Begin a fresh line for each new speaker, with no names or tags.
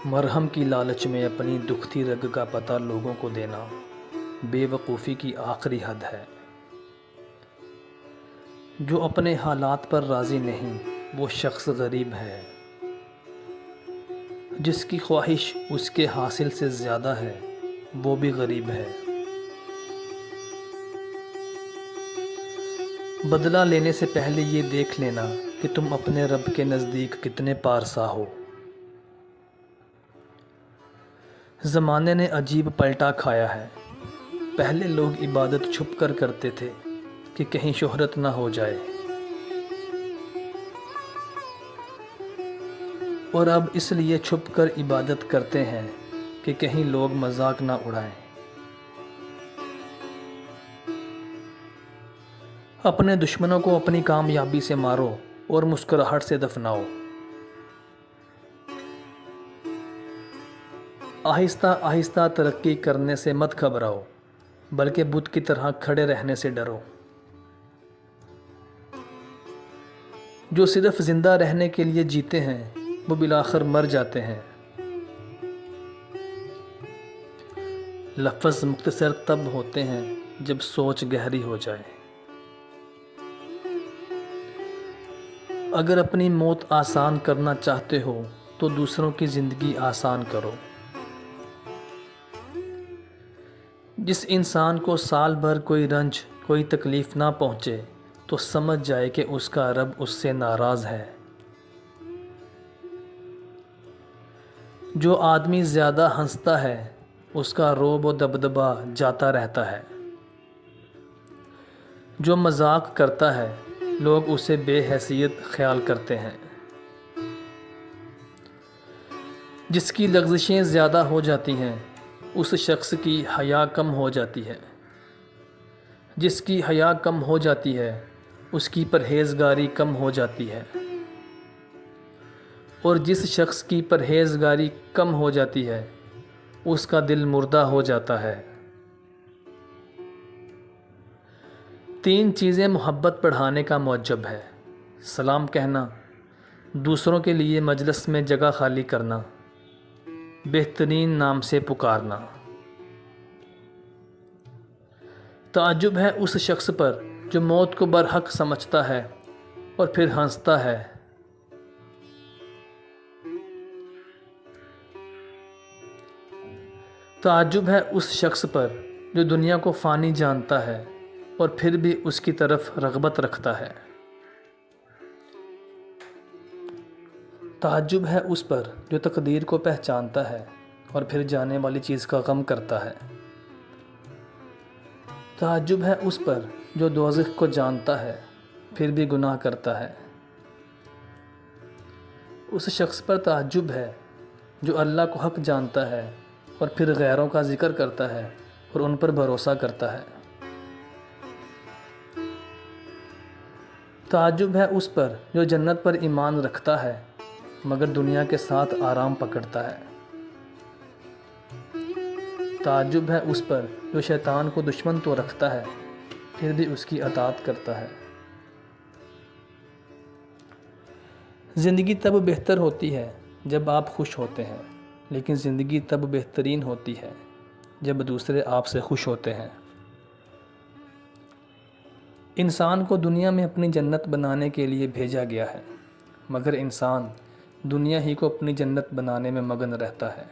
مرہم کی لالچ میں اپنی دکھتی رگ کا پتہ لوگوں کو دینا بے وقوفی کی آخری حد ہے۔ جو اپنے حالات پر راضی نہیں وہ شخص غریب ہے۔ جس کی خواہش اس کے حاصل سے زیادہ ہے وہ بھی غریب ہے۔ بدلہ لینے سے پہلے یہ دیکھ لینا کہ تم اپنے رب کے نزدیک کتنے پارسا ہو۔ زمانے نے عجیب پلٹا کھایا ہے۔ پہلے لوگ عبادت چھپ کر کرتے تھے کہ کہیں شہرت نہ ہو جائے، اور اب اس لیے چھپ کر عبادت کرتے ہیں کہ کہیں لوگ مذاق نہ اڑائیں۔ اپنے دشمنوں کو اپنی کامیابی سے مارو اور مسکراہٹ سے دفناؤ۔ آہستہ آہستہ ترقی کرنے سے مت گھبراؤ، بلکہ بت کی طرح کھڑے رہنے سے ڈرو۔ جو صرف زندہ رہنے کے لیے جیتے ہیں وہ بالآخر مر جاتے ہیں۔ لفظ مختصر تب ہوتے ہیں جب سوچ گہری ہو جائے۔ اگر اپنی موت آسان کرنا چاہتے ہو تو دوسروں کی زندگی آسان کرو۔ جس انسان کو سال بھر کوئی رنج کوئی تکلیف نہ پہنچے تو سمجھ جائے کہ اس کا رب اس سے ناراض ہے۔ جو آدمی زیادہ ہنستا ہے اس کا رعب و دبدبہ جاتا رہتا ہے۔ جو مذاق کرتا ہے لوگ اسے بے حیثیت خیال کرتے ہیں۔ جس کی لغزشیں زیادہ ہو جاتی ہیں اس شخص کی حیا کم ہو جاتی ہے۔ جس کی حیا کم ہو جاتی ہے اس کی پرہیزگاری کم ہو جاتی ہے، اور جس شخص کی پرہیزگاری کم ہو جاتی ہے اس کا دل مردہ ہو جاتا ہے۔ 3 چیزیں محبت بڑھانے کا موجب ہے: سلام کہنا، دوسروں کے لیے مجلس میں جگہ خالی کرنا، بہترین نام سے پکارنا۔ تعجب ہے اس شخص پر جو موت کو برحق سمجھتا ہے اور پھر ہنستا ہے۔ تعجب ہے اس شخص پر جو دنیا کو فانی جانتا ہے اور پھر بھی اس کی طرف رغبت رکھتا ہے۔ تعجب ہے اس پر جو تقدیر کو پہچانتا ہے اور پھر جانے والی چیز کا غم کرتا ہے۔ تعجب ہے اس پر جو دوزخ کو جانتا ہے پھر بھی گناہ کرتا ہے۔ اس شخص پر تعجب ہے جو اللہ کو حق جانتا ہے اور پھر غیروں کا ذکر کرتا ہے اور ان پر بھروسہ کرتا ہے۔ تعجب ہے اس پر جو جنت پر ایمان رکھتا ہے مگر دنیا کے ساتھ آرام پکڑتا ہے۔ تعجب ہے اس پر جو شیطان کو دشمن تو رکھتا ہے پھر بھی اس کی اطاعت کرتا ہے۔ زندگی تب بہتر ہوتی ہے جب آپ خوش ہوتے ہیں، لیکن زندگی تب بہترین ہوتی ہے جب دوسرے آپ سے خوش ہوتے ہیں۔ انسان کو دنیا میں اپنی جنت بنانے کے لیے بھیجا گیا ہے، مگر انسان دنیا ہی کو اپنی جنت بنانے میں مگن رہتا ہے۔